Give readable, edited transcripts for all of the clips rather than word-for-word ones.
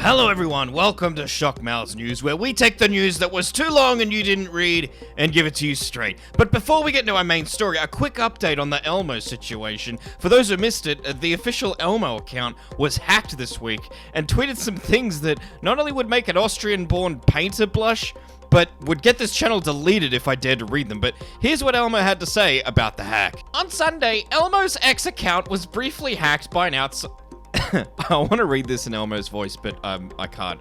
Hello everyone, welcome to Shock Mouth's News, where we take the news that was too long and you didn't read and give it to you straight. But before we get into our main story, a quick update on the Elmo situation. For those who missed it, the official Elmo account was hacked this week and tweeted some things that not only would make an Austrian-born painter blush, but would get this channel deleted if I dared to read them. But here's what Elmo had to say about the hack. On Sunday, Elmo's X account was briefly hacked by an outside... I want to read this in Elmo's voice, but I can't.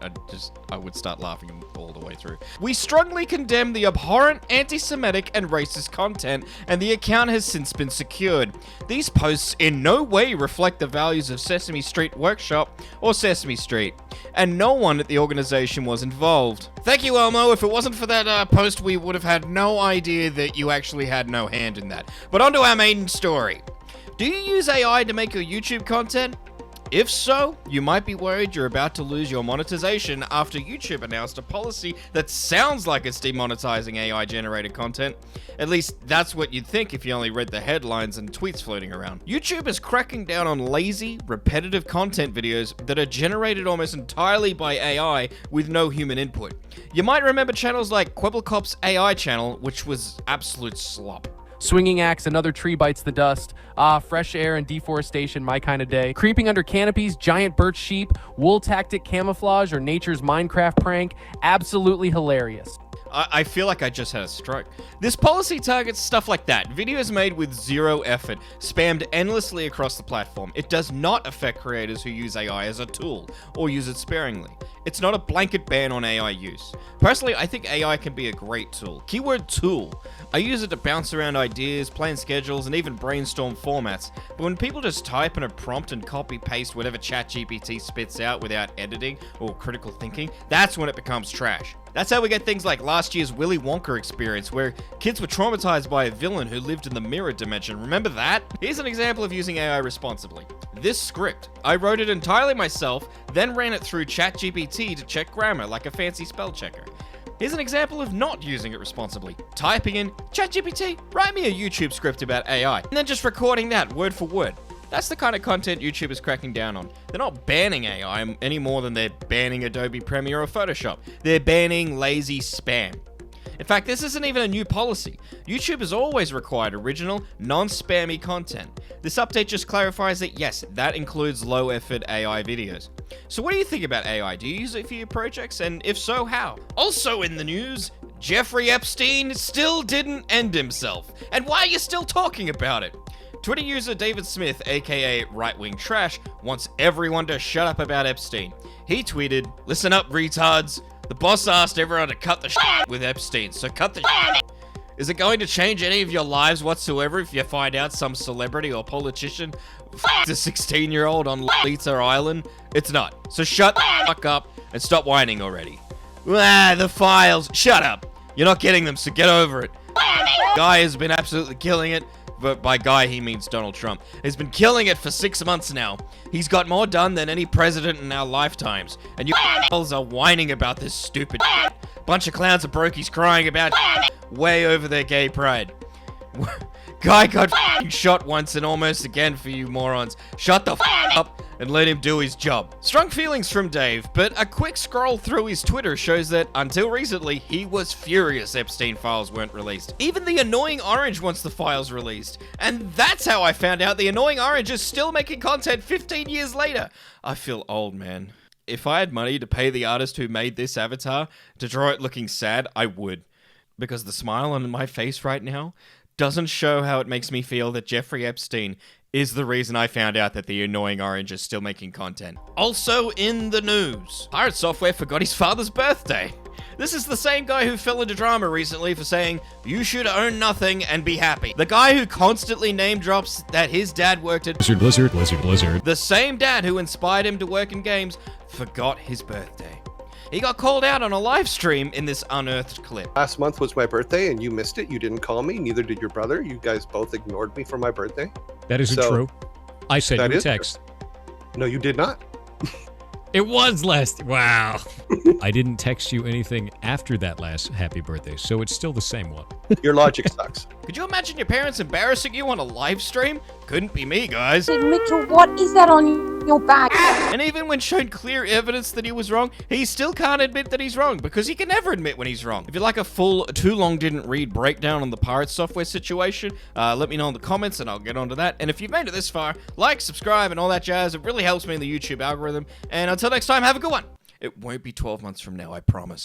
I would start laughing all the way through. We strongly condemn the abhorrent, anti-Semitic, and racist content, and the account has since been secured. These posts in no way reflect the values of Sesame Street Workshop or Sesame Street, and no one at the organization was involved. Thank you, Elmo. If it wasn't for that post, we would have had no idea that you actually had no hand in that. But on to our main story. Do you use AI to make your YouTube content? If so, you might be worried you're about to lose your monetization after YouTube announced a policy that sounds like it's demonetizing AI-generated content. At least that's what you'd think if you only read the headlines and tweets floating around. YouTube is cracking down on lazy, repetitive content videos that are generated almost entirely by AI with no human input. You might remember channels like Quibblecop's AI channel, which was absolute slop. Swinging axe, another tree bites the dust. Fresh air and deforestation, my kind of day. Creeping under canopies, giant birch sheep, wool tactic camouflage, or nature's Minecraft prank. Absolutely hilarious. I feel like I just had a stroke. This policy targets stuff like that. Videos made with zero effort, spammed endlessly across the platform. It does not affect creators who use AI as a tool, or use it sparingly. It's not a blanket ban on AI use. Personally, I think AI can be a great tool. Keyword tool. I use it to bounce around ideas, plan schedules, and even brainstorm formats. But when people just type in a prompt and copy-paste whatever ChatGPT spits out without editing or critical thinking, that's when it becomes trash. That's how we get things like last year's Willy Wonka experience, where kids were traumatized by a villain who lived in the mirror dimension. Remember that? Here's an example of using AI responsibly. This script. I wrote it entirely myself, then ran it through ChatGPT to check grammar like a fancy spell checker. Here's an example of not using it responsibly. Typing in, ChatGPT, write me a YouTube script about AI, and then just recording that word for word. That's the kind of content YouTube is cracking down on. They're not banning AI any more than they're banning Adobe Premiere or Photoshop. They're banning lazy spam. In fact, this isn't even a new policy. YouTube has always required original, non-spammy content. This update just clarifies that yes, that includes low-effort AI videos. So what do you think about AI? Do you use it for your projects? And if so, how? Also in the news, Jeffrey Epstein still didn't end himself. And why are you still talking about it? Twitter user David Smith, aka Right Wing Trash, wants everyone to shut up about Epstein. He tweeted, "Listen up, retards. The boss asked everyone to cut the shit with Epstein, so cut the shit. Is it going to change any of your lives whatsoever if you find out some celebrity or politician f***ed a 16-year-old on Lolita Island? It's not. So shut the fuck up and stop whining already." The files. Shut up. You're not getting them, so get over it. Guy has been absolutely killing it. But by guy, he means Donald Trump. He's been killing it for 6 months now. He's got more done than any president in our lifetimes. And you a**holes are whining about this stupid shit. Bunch of clowns and brokies crying about way over their gay pride. Guy got shot once and almost again for you morons. Shut the up and let him do his job. Strong feelings from Dave, but a quick scroll through his Twitter shows that until recently, he was furious Epstein files weren't released. Even the Annoying Orange wants the files released. And that's how I found out the Annoying Orange is still making content 15 years later. I feel old, man. If I had money to pay the artist who made this avatar to draw it looking sad, I would. Because the smile on my face right now doesn't show how it makes me feel that Jeffrey Epstein is the reason I found out that the Annoying Orange is still making content. Also in the news, Pirate Software forgot his father's birthday. This is the same guy who fell into drama recently for saying, "You should own nothing and be happy." The guy who constantly name drops that his dad worked at Blizzard. The same dad who inspired him to work in games forgot his birthday. He got called out on a live stream in this unearthed clip. Last month was my birthday and you missed it. You didn't call me. Neither did your brother. You guys both ignored me for my birthday. That isn't true. I sent you a text. No, you did not. It was last. Wow. I didn't text you anything after that last happy birthday, so it's still the same one. Your logic sucks. Could you imagine your parents embarrassing you on a live stream? Couldn't be me, guys. Mitchell, what is that on your bag. And even when shown clear evidence that he was wrong, he still can't admit that he's wrong, because he can never admit when he's wrong. If you'd like a full Too Long Didn't Read breakdown on the pirate software situation, let me know in the comments and I'll get onto that. And if you've made it this far, like, subscribe, and all that jazz. It really helps me in the YouTube algorithm. And until next time, have a good one. It won't be 12 months from now, I promise.